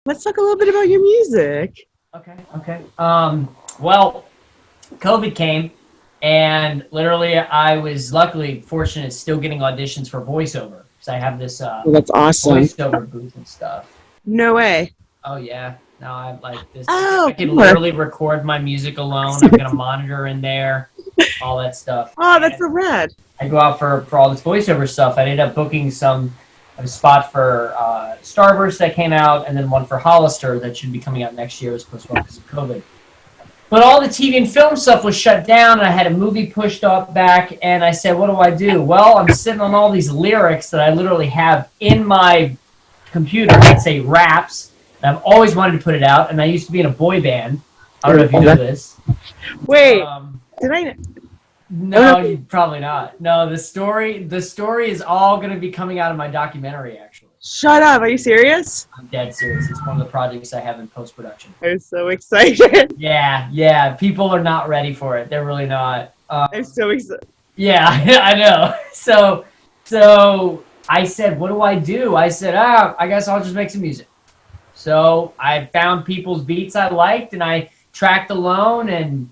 Let's talk a little bit about your music. Okay. Well, COVID came, and literally, I was luckily fortunate still getting auditions for voiceover because I have this Well, that's awesome. voiceover booth and stuff. No way. Oh yeah, no, I like this. Oh, I can cool. literally record my music alone. I've got a monitor in there, all that stuff. Oh, that's so rad. I go out for all this voiceover stuff. I ended up booking a spot for Starburst that came out, and then one for Hollister that should be coming out next year. It was postponed because of COVID. But all the TV and film stuff was shut down, and I had a movie pushed off back, and I said, what do I do? Well, I'm sitting on all these lyrics that I literally have in my computer that say raps, and I've always wanted to put it out, and I used to be in a boy band. I don't know if you know this. Wait, did I? No, probably not. No, the story is all going to be coming out of my documentary, actually. Shut up. Are you serious? I'm dead serious. It's one of the projects I have in post-production. I'm so excited. Yeah. People are not ready for it. They're really not. I'm so excited. Yeah, I know. So I said, what do I do? I said, I guess I'll just make some music. So I found people's beats I liked, and I tracked alone, and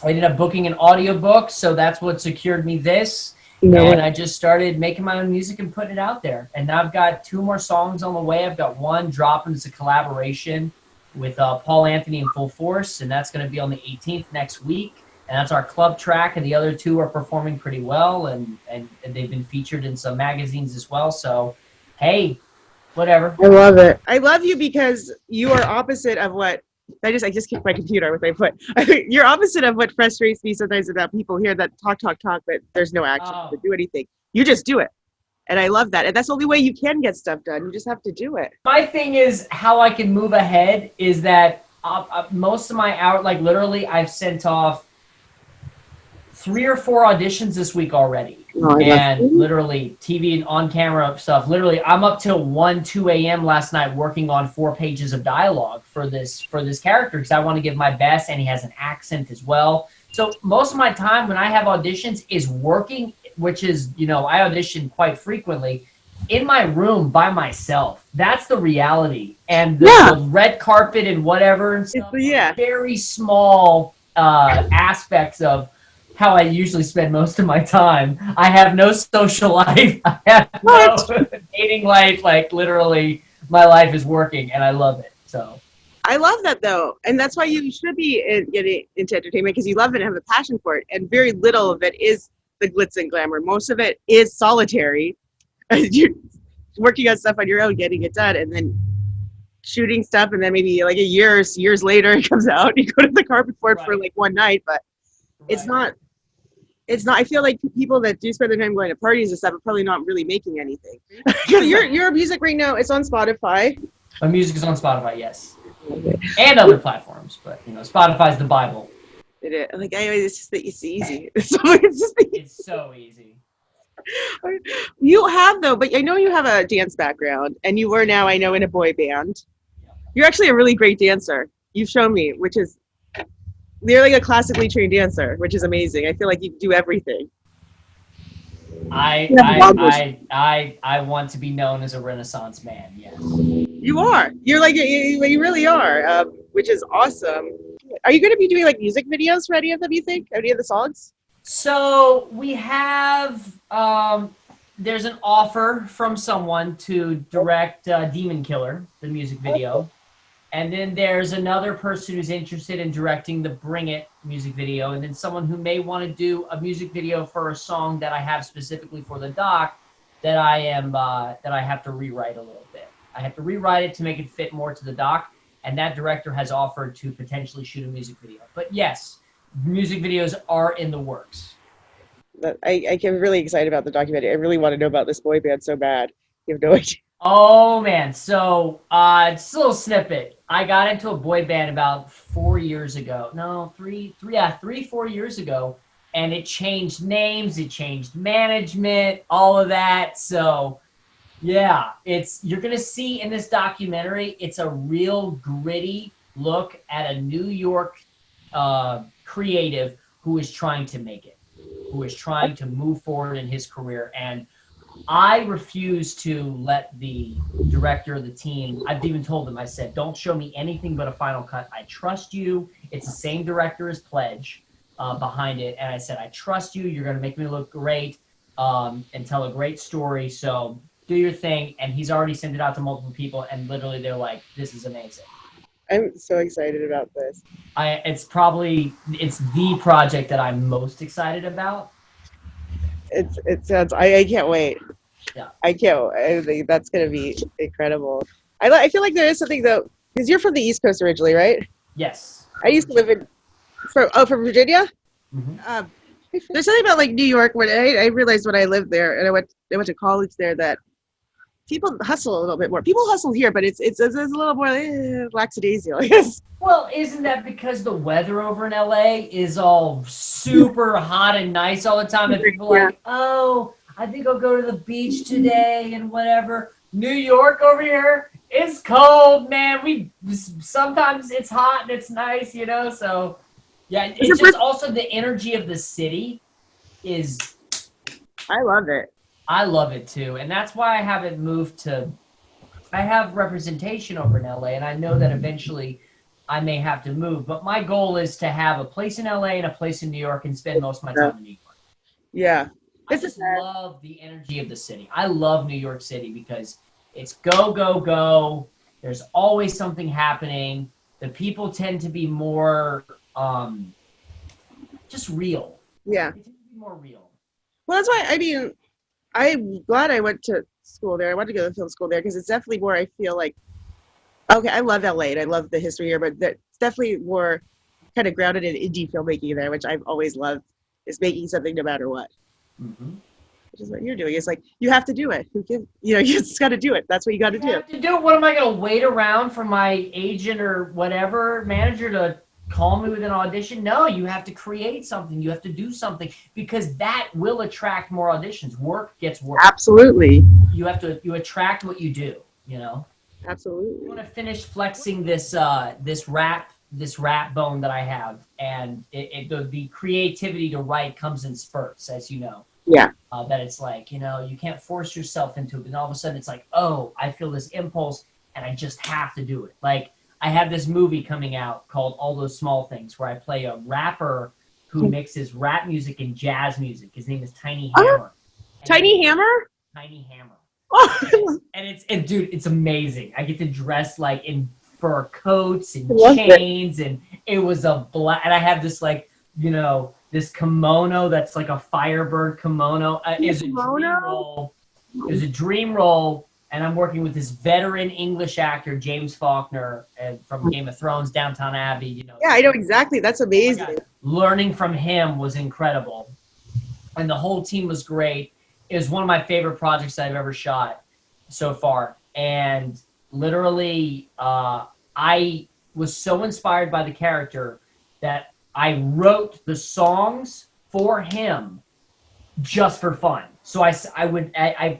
I ended up booking an audiobook. So that's what secured me this. And I just started making my own music and putting it out there. And now I've got 2 more songs on the way. I've got one dropping as a collaboration with Paul Anthony and Full Force, and that's going to be on the 18th next week. And that's our club track, and the other 2 are performing pretty well, and they've been featured in some magazines as well. So, hey, whatever. I love it. I love you because you are opposite of what I just kicked my computer with my foot. You're opposite of what frustrates me sometimes about people here that talk, but there's no action to do anything. You just do it. And I love that. And that's the only way you can get stuff done. You just have to do it. My thing is how I can move ahead is that most of my hour, like literally I've sent off 3 or 4 auditions this week already. And literally TV and on-camera stuff. Literally, I'm up till 1, 2 a.m. last night working on 4 pages of dialogue for this character because I want to give my best, and he has an accent as well. So most of my time when I have auditions is working, which is, I audition quite frequently in my room by myself. That's the reality. And the red carpet and whatever and stuff, very small aspects of how I usually spend most of my time. I have no social life. I have no dating life. Like literally, my life is working, and I love it. So I love that though, and that's why you should be getting into entertainment because you love it and have a passion for it. And very little of it is the glitz and glamour. Most of it is solitary. You're working on stuff on your own, getting it done, and then shooting stuff, and then maybe like years later it comes out. You go to the carpet for it for like one night, but it's not. I feel like people that do spend their time going to parties and stuff are probably not really making anything. Your music right now, it's on Spotify. My music is on Spotify, yes. And other platforms, but Spotify's the Bible. It is. Like it's easy. It's so easy. You have though, but I know you have a dance background, and you were now, I know, in a boy band. You're actually a really great dancer. You've shown me, which is you're like a classically trained dancer, which is amazing. I feel like you do everything. I want to be known as a Renaissance man. Yes. You are. You really are, which is awesome. Are you going to be doing like music videos for any of them? You think any of the songs? So we have. There's an offer from someone to direct Demon Killer, the music video. And then there's another person who's interested in directing the Bring It music video, and then someone who may want to do a music video for a song that I have specifically for the doc that I have to rewrite a little bit. I have to rewrite it to make it fit more to the doc, and that director has offered to potentially shoot a music video. But yes, music videos are in the works. I get really excited about the documentary. I really want to know about this boy band so bad. You have no idea. Oh man, so just a little snippet. I got into a boy band about 4 years ago. No, 4 years ago, and it changed names, it changed management, all of that. So yeah, you're gonna see in this documentary, it's a real gritty look at a New York creative who is trying to make it. who is trying to move forward in his career. And I refuse to let the director of the team, I've even told them, I said, don't show me anything but a final cut. I trust you. It's the same director as Pledge behind it. And I said, I trust you. You're going to make me look great and tell a great story. So do your thing. And he's already sent it out to multiple people. And literally they're like, this is amazing. I'm so excited about this. It's the project that I'm most excited about. It sounds, I can't wait. Yeah. I can't, I think that's going to be incredible. I feel like there is something though, because you're from the East Coast originally, right? Yes. I used to live from Virginia? Mm-hmm. There's something about like New York where I realized when I lived there and I went to college there that people hustle a little bit more. People hustle here, but it's a little more lackadaisical, I guess. Well, isn't that because the weather over in LA is all super hot and nice all the time? And people are like, oh, I think I'll go to the beach today and whatever. New York over here, it's cold, man. Sometimes it's hot and it's nice, you know? So, yeah, it's just also the energy of the city is... I love it. I love it too. And that's why I haven't moved to... I have representation over in LA, and I know that eventually I may have to move. But my goal is to have a place in LA and a place in New York and spend most of my time in New York. Yeah. I just love the energy of the city. I love New York City because it's go, go, go. There's always something happening. The people tend to be more just real. Yeah. They tend to be more real. Well, that's why, I mean, I'm glad I went to school there. I wanted to go to film school there because it's definitely more, I feel like, okay, I love LA and I love the history here, but it's definitely more kind of grounded in indie filmmaking there, which I've always loved, is making something no matter what. Mm-hmm. Which is what you're doing. It's like, you have to do it. You just got to do it. That's what you got to do. Have to do it. What am I going to wait around for my agent or whatever manager to call me with an audition? No, you have to create something. You have to do something because that will attract more auditions. Work gets work. Absolutely. You attract what you do, you know? Absolutely. I want to finish flexing this rap bone that I have, and the creativity to write comes in spurts, as you know. Yeah. That it's like, you can't force yourself into it, but all of a sudden it's like, oh, I feel this impulse and I just have to do it. Like, I have this movie coming out called All Those Small Things where I play a rapper who mixes rap music and jazz music. His name is Tiny Hammer. Tiny Hammer? Tiny Hammer. Oh. And dude, it's amazing. I get to dress like in fur coats and chains, and it was a black. And I have this this kimono that's like a Firebird kimono. It's a dream role. It was a dream role, and I'm working with this veteran English actor, James Faulkner, from Game of Thrones, Downton Abbey. Yeah, I know exactly. That's amazing. Oh, learning from him was incredible, and the whole team was great. It was one of my favorite projects I've ever shot so far, and literally, I was so inspired by the character that I wrote the songs for him just for fun. So I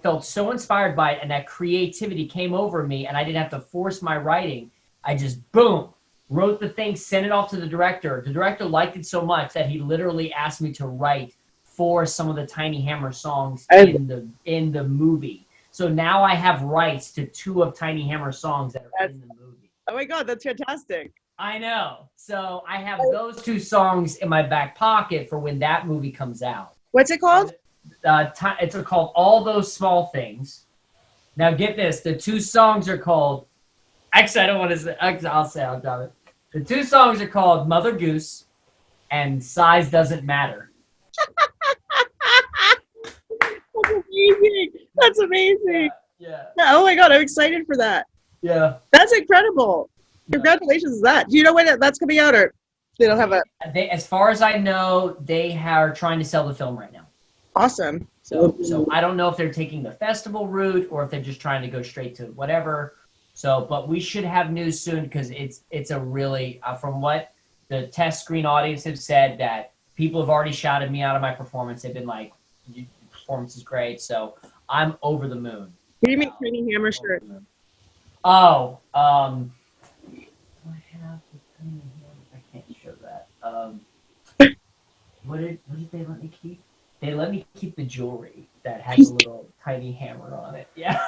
felt so inspired by it, and that creativity came over me, and I didn't have to force my writing. I just, boom, wrote the thing, sent it off to the director. The director liked it so much that he literally asked me to write for some of the Tiny Hammer songs in the movie. So now I have rights to 2 of Tiny Hammer's songs that are in the movie. Oh my God, that's fantastic. I know. So I have those 2 songs in my back pocket for when that movie comes out. What's it called? It's called All Those Small Things. Now get this. The 2 songs are called... Actually, I don't want to say... I'll drop it. The 2 songs are called Mother Goose and Size Doesn't Matter. That's amazing. That's amazing. Yeah. Oh my God, I'm excited for that. Yeah. That's incredible. Congratulations on that. Do you know when that's coming out, or they don't have a... As far as I know, they are trying to sell the film right now. Awesome. So I don't know if they're taking the festival route or if they're just trying to go straight to whatever. So, but we should have news soon because it's a really, from what the test screen audience have said, that people have already shouted me out of my performance. They've been like, your performance is great. So I'm over the moon. What do you make Tiny Hammer shirt? Oh, I can't show that. What did they let me keep? They let me keep the jewelry that has a little tiny hammer on it. Yeah.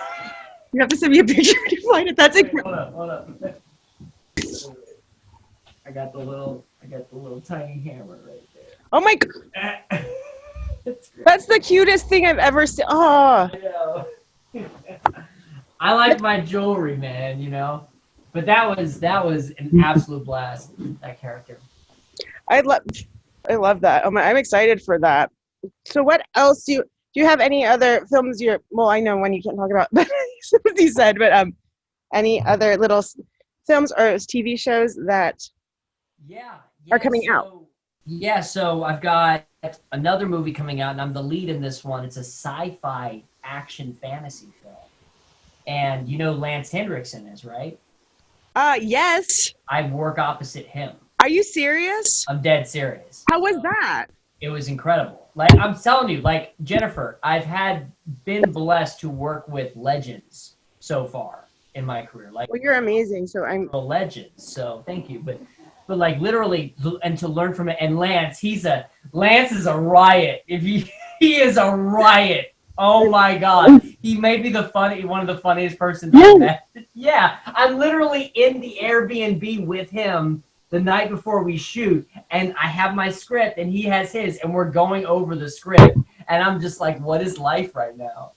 You have to send me a picture to find it. That's incredible. Hold up. I got the little tiny hammer right there. Oh my god. That's the cutest thing I've ever seen. Oh. I know. I like my jewelry, man, you know. But that was an absolute blast, that character. I love that. I'm excited for that. So what else do you have any other films I know one you can't talk about, but you said, but any other little films or TV shows that are coming out? Yeah, so I've got another movie coming out, and I'm the lead in this one. It's a sci-fi action fantasy film. And you know Lance Hendrickson is, right? Yes. I work opposite him. Are you serious? I'm dead serious. How was that? It was incredible. Like, I'm telling you, like, Jennifer, I've been blessed to work with legends so far in my career. Like, well, you're amazing. So I'm a legend. So thank you. But like literally, and to learn from it. And Lance is a riot. He is a riot. Oh my God. He may be one of the funniest persons I've met. Yeah. I'm literally in the Airbnb with him the night before we shoot, and I have my script and he has his, and we're going over the script, and I'm just like, what is life right now?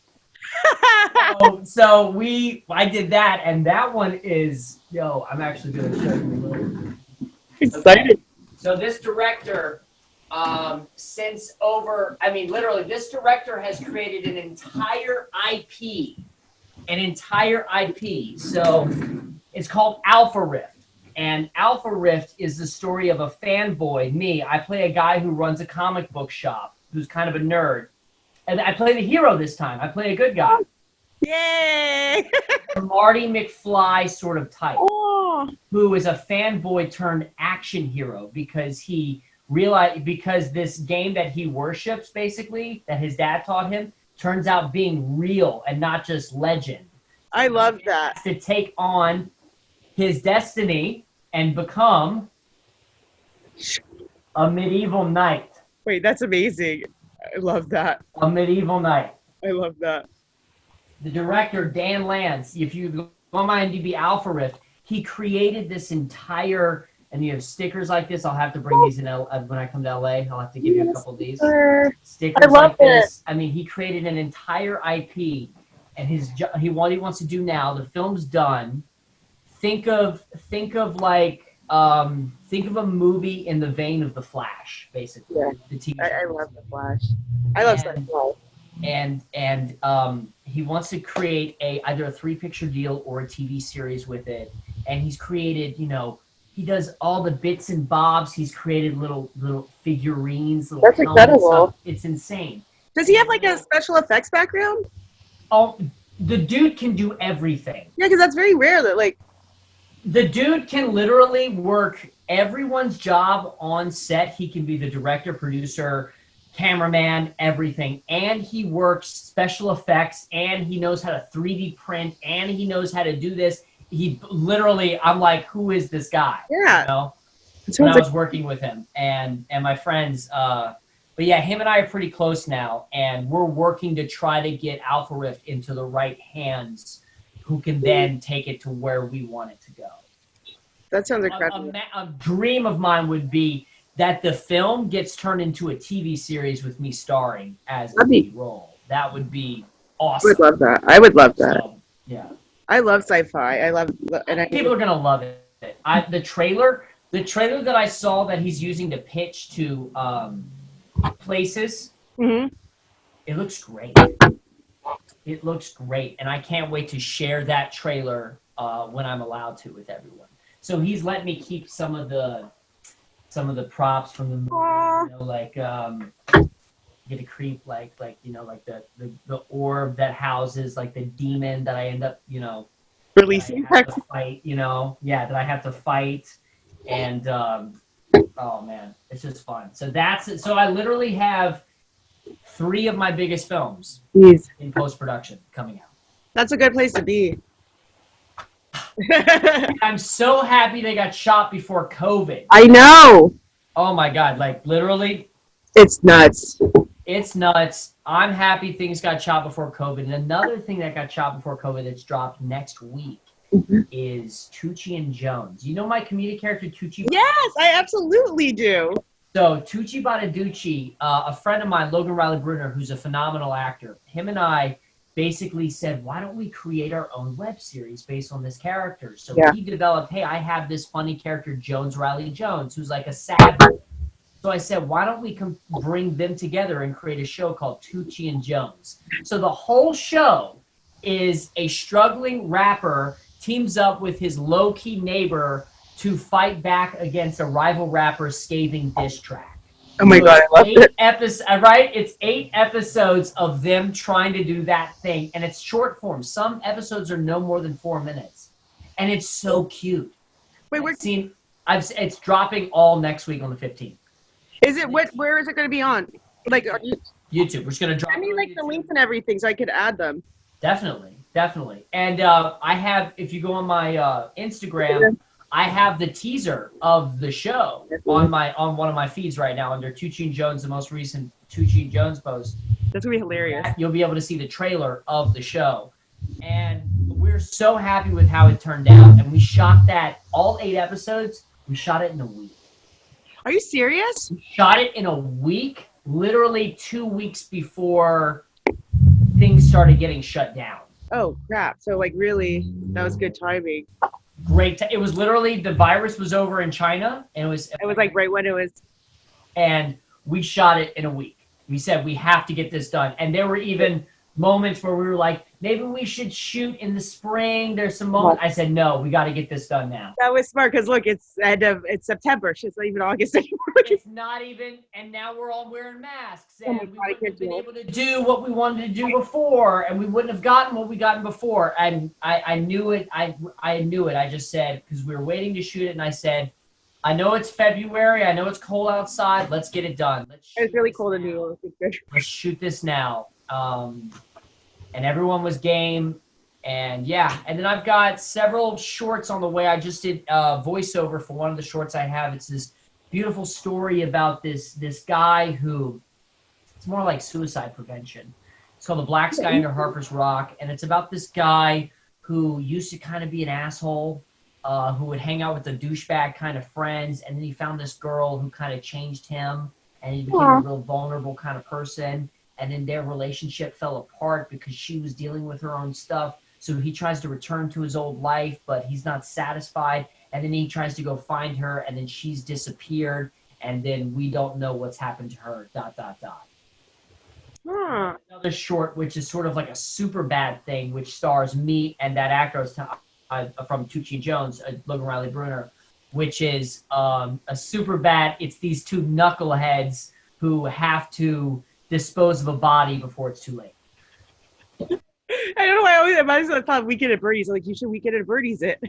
so I did that, and that one is, I'm actually going to show you a little. Excited. Okay. So this director, this director has created an entire IP. So it's called Alpha Rift. And Alpha Rift is the story of a fanboy, me. I play a guy who runs a comic book shop, who's kind of a nerd. And I play the hero this time. I play a good guy. Yay! A Marty McFly sort of type, who is a fanboy turned action hero because he realized, because this game that he worships, basically, that his dad taught him, turns out being real and not just legend. I love that. To take on his destiny and become a medieval knight. Wait, that's amazing. I love that. A medieval knight. I love that. The director, Dan Lance, if you go on my IMDb Alpha Rift, he created this entire, and you have stickers like this. I'll have to bring these in when I come to LA. I'll have to give you a couple of these. Stickers like this. I mean, he created an entire IP, and what he wants to do now, the film's done. Think of a movie in the vein of The Flash, basically. Yeah. The TV I love The Flash. I love sci-fi. And he wants to create either a 3-picture deal or a TV series with it. And he's created, he does all the bits and bobs. He's created little figurines. That's incredible. It's insane. Does he have like a special effects background? Oh, the dude can do everything. Yeah, because that's very rare that the dude can literally work everyone's job on set. He can be the director, producer, cameraman, everything. And he works special effects, and he knows how to 3D print, and he knows how to do this. He literally, I'm like, who is this guy? Yeah. When I was working with him and my friends. But yeah, him and I are pretty close now, and we're working to try to get Alpha Rift into the right hands, who can then take it to where we want it to go. That sounds incredible. A dream of mine would be that the film gets turned into a TV series with me starring as a lead role. That would be awesome. I would love that. So, yeah. I love sci-fi. People are gonna love it. The trailer that I saw that he's using to pitch to places. Mm-hmm. It looks great. It looks great, and I can't wait to share that trailer when I'm allowed to with everyone. So he's let me keep some of the props from the movie, get a creep like the orb that houses like the demon that I end up releasing that I have to fight, that I have to fight, and oh man, it's just fun. So that's it. So I literally have 3 of my biggest films in post-production coming out. That's a good place to be. I'm so happy they got shot before COVID. I know. Oh my God, like literally. It's nuts. It's nuts. I'm happy things got chopped before COVID. And another thing that got chopped before COVID that's dropped next week is Tucci and Jones. You know my comedic character Tucci? Yes, I absolutely do. So Tucci Bonaducci, a friend of mine, Logan Riley Bruner, who's a phenomenal actor, him and I basically said, why don't we create our own web series based on this character? So he developed, hey, I have this funny character, Jones Riley Jones, who's like a savage. So I said, why don't we bring them together and create a show called Tucci and Jones? So the whole show is a struggling rapper teams up with his low-key neighbor to fight back against a rival rapper's scathing diss track. Oh my God, I love it. Right? It's 8 episodes of them trying to do that thing, and it's short form. Some episodes are no more than 4 minutes, and it's so cute. Wait, it's dropping all next week on the 15th. Is it where is it going to be on? Like YouTube. We're just going to drop. I mean, like the links and everything, so I could add them. Definitely. And I have, if you go on my Instagram, I have the teaser of the show on one of my feeds right now under Tucci and Jones, the most recent Tucci and Jones post. That's gonna be hilarious. You'll be able to see the trailer of the show, and we're so happy with how it turned out. And we shot that all 8 episodes. We shot it in a week. Are you serious? We shot it in a week, literally 2 weeks before things started getting shut down. Oh crap! So like, really, that was good timing. Great. It was literally the virus was over in China, and it was like right when it was. And we shot it in a week. We said we have to get this done, and there were even moments where we were like, maybe we should shoot in the spring. There's some moments. I said, no, we got to get this done now. That was smart because look, it's September. It's not even August anymore. It's not even, and now we're all wearing masks, and we wouldn't have been able to do what we wanted to do before, and we wouldn't have gotten what we gotten before. And I knew it. I knew it. I just said, because we were waiting to shoot it, and I said, I know it's February. I know it's cold outside. Let's get it done. It's really cold in New York. Let's shoot this now. And everyone was game, and yeah. And then I've got several shorts on the way. I just did voiceover for one of the shorts I have. It's this beautiful story about this guy who, it's more like suicide prevention. It's called The Black Sky Under Harper's Rock, and it's about this guy who used to kind of be an asshole, who would hang out with the douchebag kind of friends, and then he found this girl who kind of changed him, and he became a real vulnerable kind of person. And then their relationship fell apart because she was dealing with her own stuff. So he tries to return to his old life, but he's not satisfied. And then he tries to go find her, and then she's disappeared. And then we don't know what's happened to her, ... Another short, which is sort of like a super bad thing, which stars me and that actor from Tucci and Jones, Logan Riley Bruner, which is a super bad, it's these two knuckleheads who have to dispose of a body before it's too late. I don't know why I might as well call it Weekend at Bernie's. Like, you should Weekend at Bernie's it. No,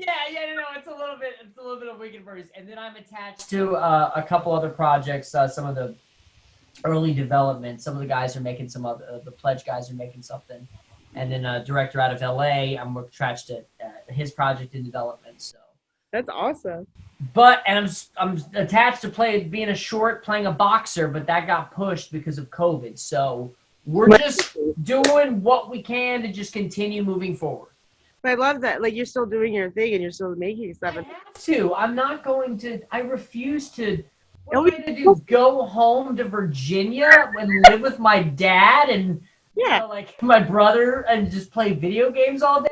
it's a little bit of Weekend at Bernie's. And then I'm attached to a couple other projects, some of the early development. Some of the guys are making some other, the Pledge guys are making something. And then a director out of LA, I'm attached to his project in development, so. That's awesome. And I'm attached to being a short, playing a boxer, but that got pushed because of COVID. So we're just doing what we can to just continue moving forward. But I love that. Like, you're still doing your thing and you're still making stuff. I have to. I'm not going to. I refuse to. What am I going to do? Go home to Virginia and live with my dad and like my brother and just play video games all day?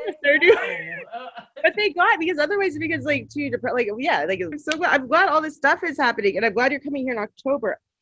But thank God, because otherwise it becomes like too depressed. Like, I'm so glad. I'm glad all this stuff is happening, and I'm glad you're coming here in October.